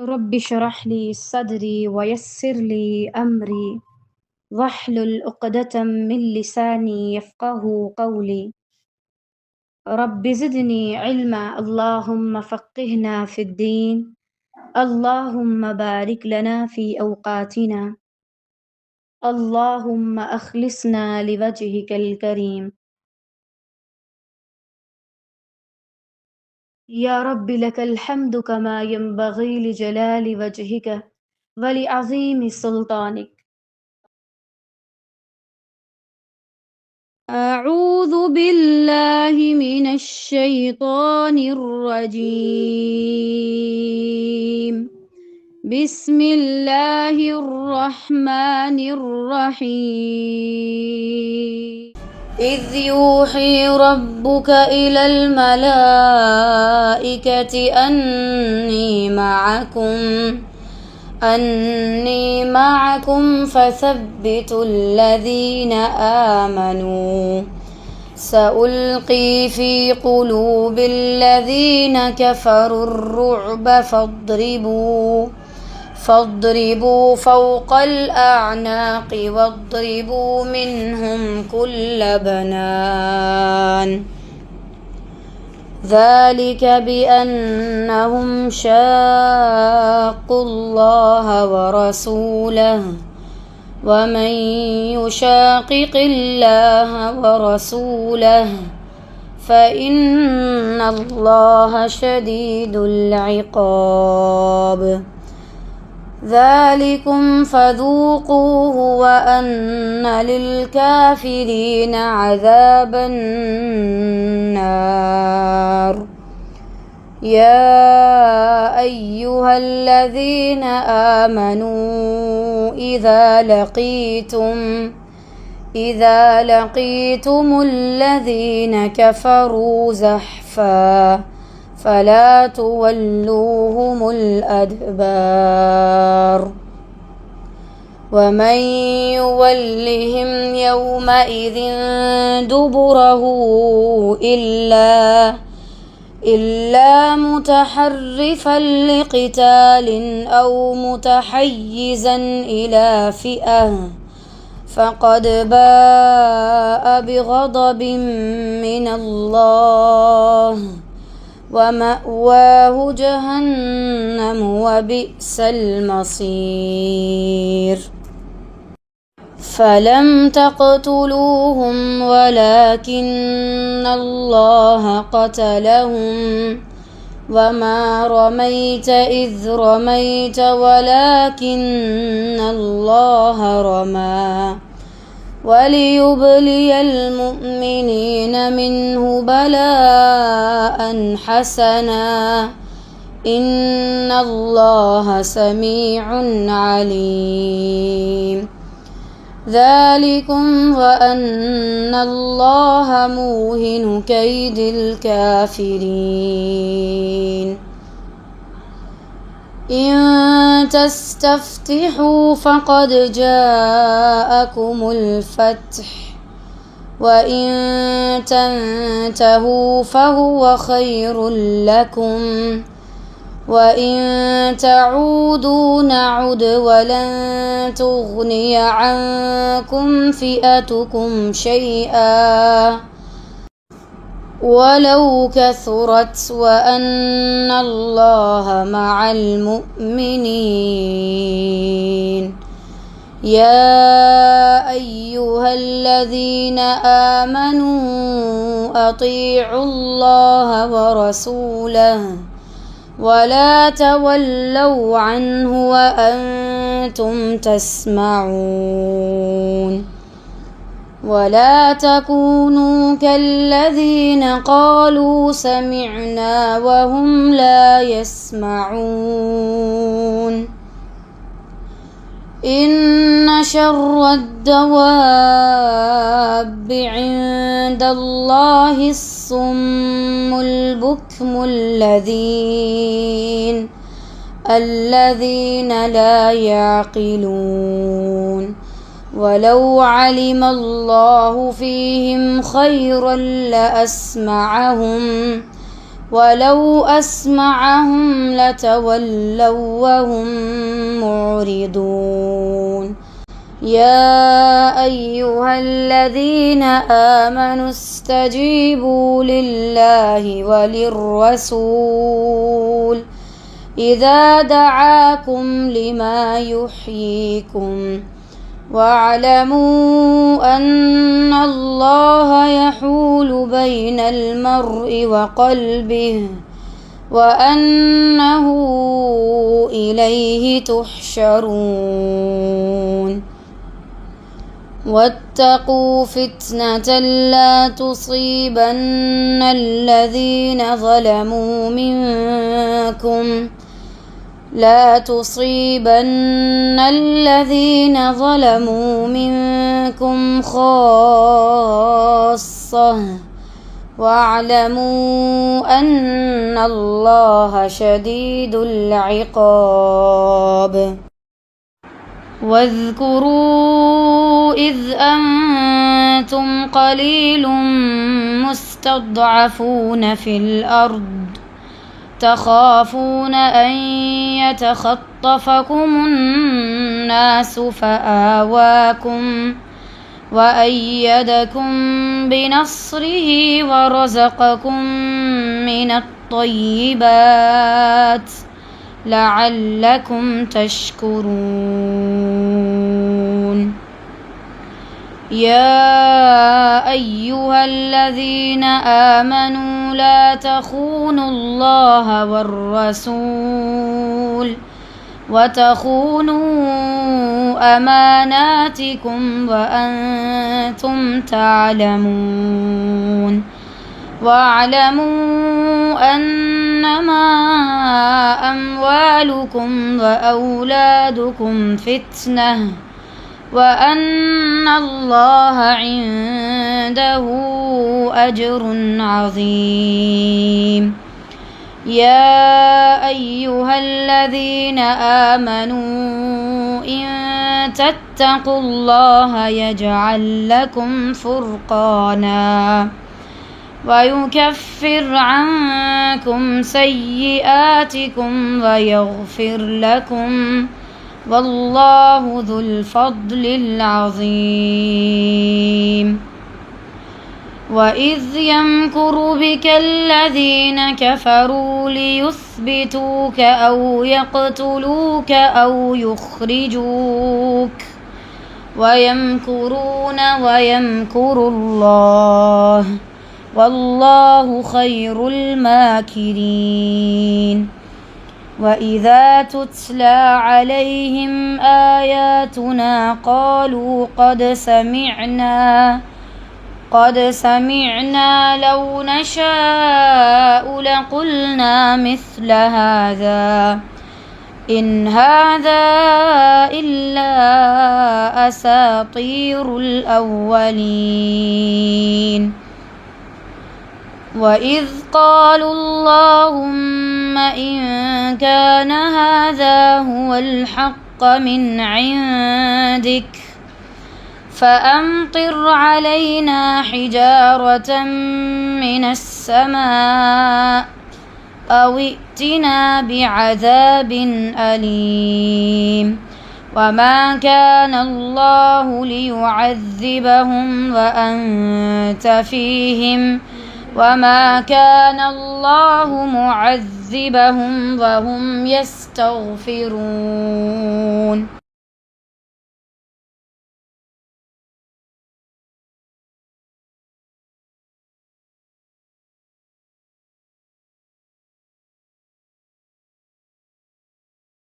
رب اشرح لي صدري ويسر لي أمري واحلل عقدة من لساني يفقه قولي. رب زدني علما، اللهم فقهنا في الدين، اللهم بارك لنا في أوقاتنا، اللهم أخلصنا لوجهك الكريم. يا رب لك الحمد كما ينبغي لجلال وجهك ولعظيم سلطانك. أعوذ بالله من الشيطان الرجيم. بسم الله الرحمن الرحيم. إذ يوحي ربك إلى الملائكة أني معكم فثبتوا الذين آمنوا سألقي في قلوب الذين كفروا الرعب فاضربوا فوق الأعناق واضربوا منهم كل بنان. ذلك بأنهم شاقوا الله ورسوله ومن يشاقق الله ورسوله فإن الله شديد العقاب. ذلكم فذوقوه وأن للكافرين عذاب النار. يا أيها الذين آمنوا إذا لقيتم الذين كفروا زحفا فلا تولوهم الأدبار. ومن يولهم يومئذ دبره إلا متحرفا لقتال أو متحيزا إلى فئة فقد باء بغضب من الله ومأواه جهنم وبئس المصير. فلم تقتلوهم ولكن الله قتلهم وما رميت إذ رميت ولكن الله رمى وليبلي المؤمنين منه بلاء حسنا إن الله سميع عليم. ذلكم وأن الله موهن كيد الكافرين. إن تستفتحوا فقد جاءكم الفتح وإن تنتهوا فهو خير لكم وإن تعودوا نعد ولن تغني عنكم فئتكم شيئا ولو كثرت وأن الله مع المؤمنين. يا أيها الذين آمنوا أطيعوا الله ورسوله ولا تولوا عنه وأنتم تسمعون. ولا تكونوا كالذين قالوا سمعنا وهم لا يسمعون. إن شر الدواب عند الله الصم البكم الذين لا يعقلون. ولو علم الله فيهم خيرا لأسمعهم ولو أسمعهم لتولوا وهم معرضون يا أيها الذين آمنوا استجيبوا لله وللرسول إذا دعاكم لما يحييكم واعلموا أن الله يحول بين المرء وقلبه وأنه إليه تحشرون واتقوا فتنة لا تصيبن الذين ظلموا منكم خاصة واعلموا أن الله شديد العقاب واذكروا إذ أنتم قليل مستضعفون في الأرض تخافون أن يتخطفكم الناس فآواكم وأيدكم بنصره ورزقكم من الطيبات لعلكم تشكرون يا أيها الذين آمنوا لا تخونوا الله والرسول وتخونوا أماناتكم وأنتم تعلمون واعلموا أنما أموالكم وأولادكم فتنة وأن الله عنده أجر عظيم يا أيها الذين آمنوا إن تتقوا الله يجعل لكم فرقانا ويكفر عنكم سيئاتكم ويغفر لكم والله ذو الفضل العظيم وإذ يمكر بك الذين كفروا ليثبتوك أو يقتلوك أو يخرجوك ويمكرون ويمكر الله والله خير الماكرين وإذا تتلى عليهم آياتنا قالوا قد سمعنا لو نشاء لقلنا مثل هذا إن هذا إلا أساطير الأولين وإذ قالوا اللهم إن كان هذا هو الحق من عندك فأمطر علينا حجارة من السماء أو ائتنا بعذاب أليم وما كان الله ليعذبهم وأنت فيهم وما كان الله معذبهم وهم يستغفرون